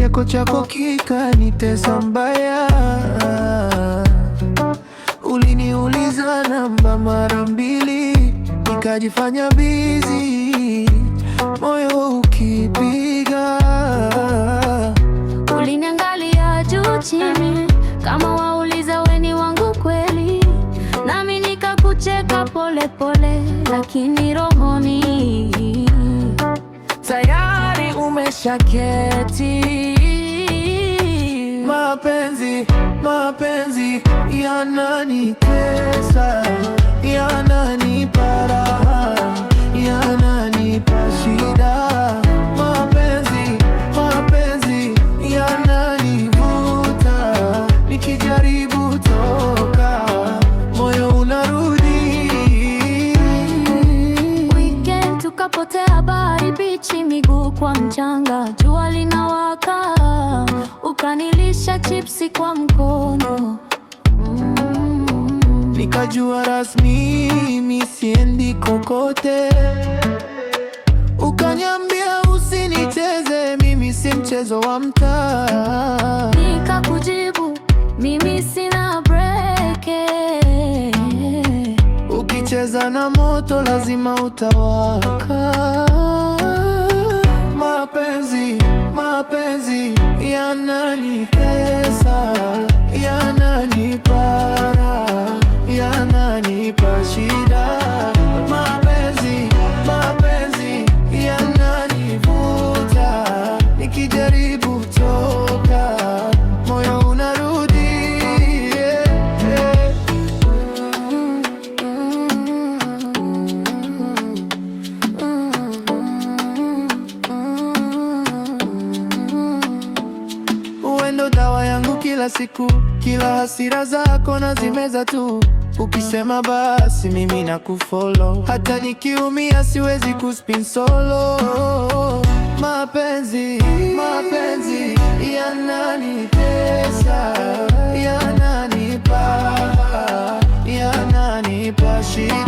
kicheko chako kikanitesa mbaya. Uliniuliza namba mara mbili, nikajifanya busy, moyo ukipiga. Uliniangalia juu chini, kama wauliza we ni wangu kweli, nami nikakucheka pole pole, lakini rohoni tayari umeshaketi. Mapenzi yananitesa, yananipa raha, yananipa shida. Mapenzi yananivuta, nikijaribu toka, moyo unarudi. Weekend tukapotea bahari bichi, miguu kwa mchanga, jua linawaka, ukanilisha chipsi kwa mkono. Nikajua rasmi mimi siendi kokote. Ukaniambia usinicheze, mimi si mchezo wa mtaa. Nikakujibu mimi sina breke, ukicheza na moto lazima utawaka. Mapenzi yananitesa, yananipa raha, yananipa shida. Mapenzi yananivuta, nikijaribu toka, moyo unarudi. Uendo dawa yangu kila siku, kila hasira zako nazimeza tu. Ukisema basi mimi nakufollow, hata nikiumia siwezi kuspin solo. Mapenzi yananitesa, yananipa shida.